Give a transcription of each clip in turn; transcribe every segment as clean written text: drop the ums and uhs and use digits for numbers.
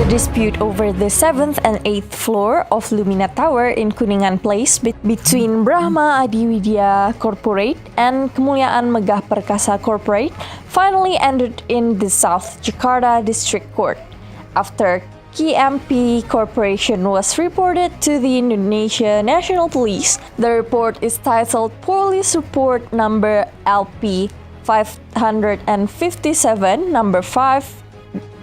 dispute over the 7th and 8th floor of Lumina Tower in Kuningan Place between Brahma Adhiwidia Corporate and Kemuliaan Megah Perkasa Corporate finally ended in the South Jakarta District Court after KMP Corporation was reported to the Indonesia National Police. The report is titled Police Report No.LP 557 number 5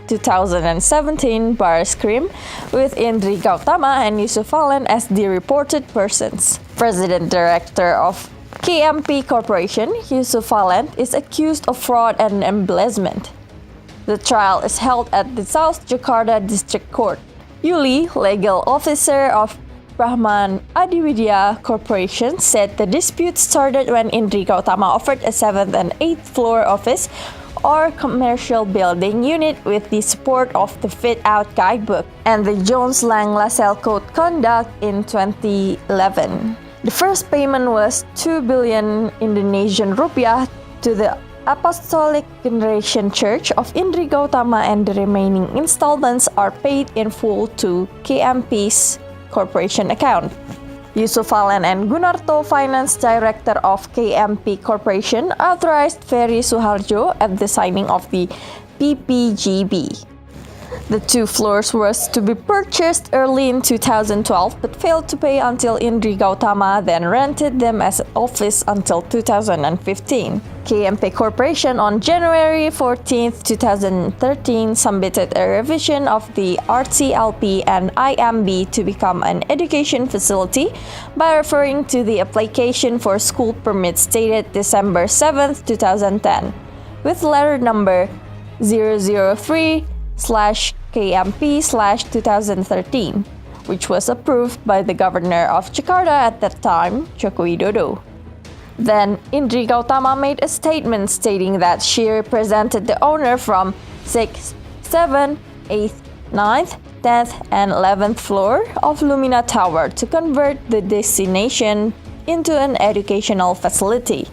2017 Bareskrim with Indri Gautama and Yusuf Valent as the reported persons. President Director of KMP Corporation, Yusuf Valent, is accused of fraud and embezzlement. The trial is held at the South Jakarta District Court. Yuli, legal officer of Brahma Adhiwidia Corporation, said the dispute started when Indri Gautama offered a 7th and 8th floor office or commercial building unit with the support of the fit-out guidebook and the Jones Lang LaSelle Code Conduct in 2011. The first payment was 2 billion Indonesian rupiah to the Apostolic Generation Church of Indri Gautama, and the remaining installments are paid in full to KMP's corporation account. Yusuf Valent and Gunarto, Finance Director of KMP Corporation, authorized Ferry Suharjo at the signing of the PPGB. The 2 floors was to be purchased early in 2012 but failed to pay until Indri Gautama then rented them as an office until 2015. KMP Corporation on January 14, 2013 submitted a revision of the RTLP and IMB to become an education facility by referring to the application for school permits dated December 7, 2010, with letter number 003/KMP/2013, which was approved by the Governor of Jakarta at that time, Joko Widodo. Then, Indri Gautama made a statement stating that she represented the owner from 6th, 7th, 8th, 9th, 10th, and 11th floor of Lumina Tower to convert the destination into an educational facility.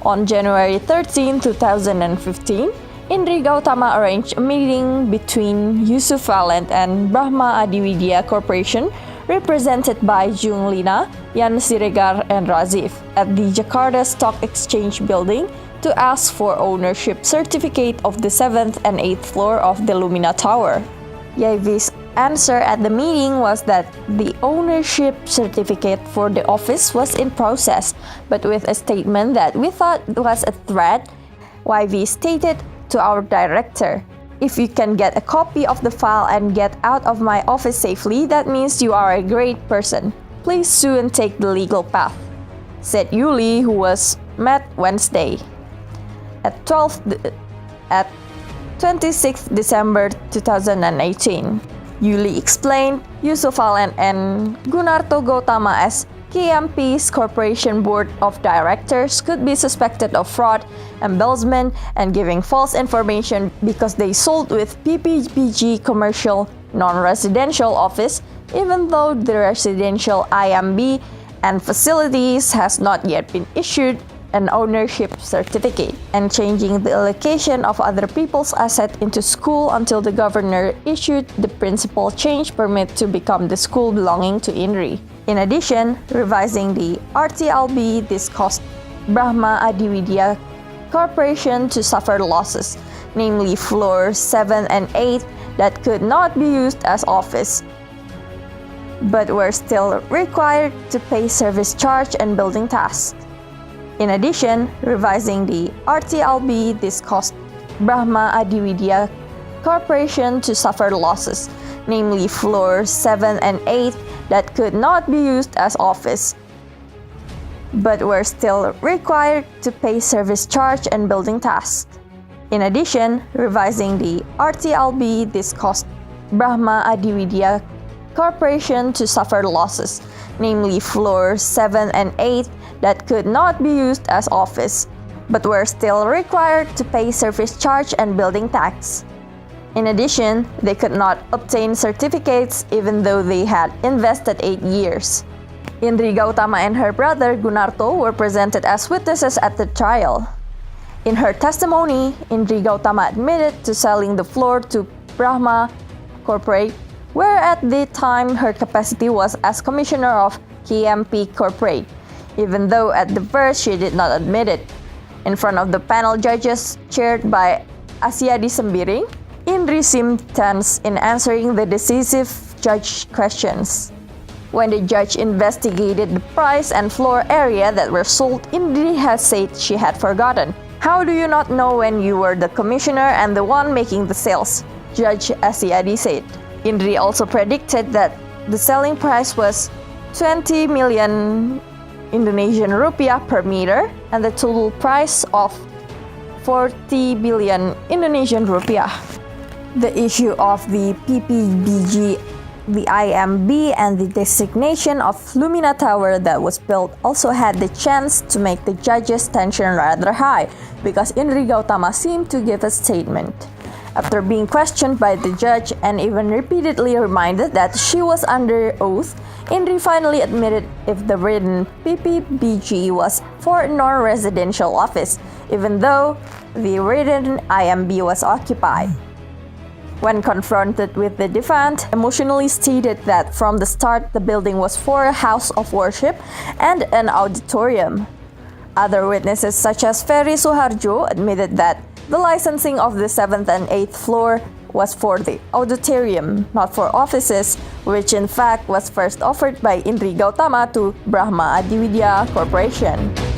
On January 13, 2015, Indri Gautama arranged a meeting between Yusuf Valent and Brahma Adhiwidia Corporation, represented by Jung Lina, Yan Siregar, and Razif, at the Jakarta Stock Exchange building to ask for ownership certificate of the 7th and 8th floor of the Lumina Tower. YV's answer at the meeting was that the ownership certificate for the office was in process, but with a statement that we thought was a threat, YV stated to our director, "If you can get a copy of the file and get out of my office safely, that means you are a great person. Please sue and take the legal path," said Yuli, who was met Wednesday. At 26 December 2018, Yuli explained Yusuf Valent and Gunarto Gautama as KMP's Corporation Board of Directors could be suspected of fraud, embezzlement, and giving false information because they sold with PPPG commercial non-residential office, even though the residential IMB and facilities has not yet been issued an ownership certificate, and changing the allocation of other people's asset into school until the governor issued the principal change permit to become the school belonging to Indri. In addition, revising the RTLB, this caused Brahma Adhiwidia Corporation to suffer losses, namely floors 7 and 8 that could not be used as office, but were still required to pay service charge and building tax. In addition, revising the RTLB, this caused Brahma Adhiwidia Corporation to suffer losses, namely floors 7 and 8 that could not be used as office, but were still required to pay service charge and building tax. In addition, revising the RTLB, this caused Brahma Adhiwidia Corporation to suffer losses, namely floors 7 and 8 that could not be used as office, but were still required to pay service charge and building tax. In addition, they could not obtain certificates even though they had invested 8 years. Indri Gautama and her brother Gunarto were presented as witnesses at the trial. In her testimony, Indri Gautama admitted to selling the floor to Brahma Corporate, where at the time her capacity was as Commissioner of KMP Corporate, even though at the first she did not admit it. In front of the panel judges chaired by Asyadi Sembiring, Indri seemed tense in answering the decisive judge questions. When the judge investigated the price and floor area that were sold, Indri has said she had forgotten. How do you not know when you were the commissioner and the one making the sales? Judge Asyadi said. Indri also predicted that the selling price was 20 million Indonesian rupiah per meter and the total price of 40 billion Indonesian rupiah. The issue of the PPBG, the IMB, and the designation of Lumina Tower that was built also had the chance to make the judge's tension rather high because Indri Gautama seemed to give a statement. After being questioned by the judge and even repeatedly reminded that she was under oath, Indri finally admitted if the written PPBG was for non-residential office, even though the written IMB was occupied. When confronted with the defense, emotionally stated that from the start the building was for a house of worship and an auditorium. Other witnesses such as Ferry Suharjo admitted that the licensing of the 7th and 8th floor was for the auditorium, not for offices, which in fact was first offered by Indri Gautama to Brahma Adhiwidia Corporation.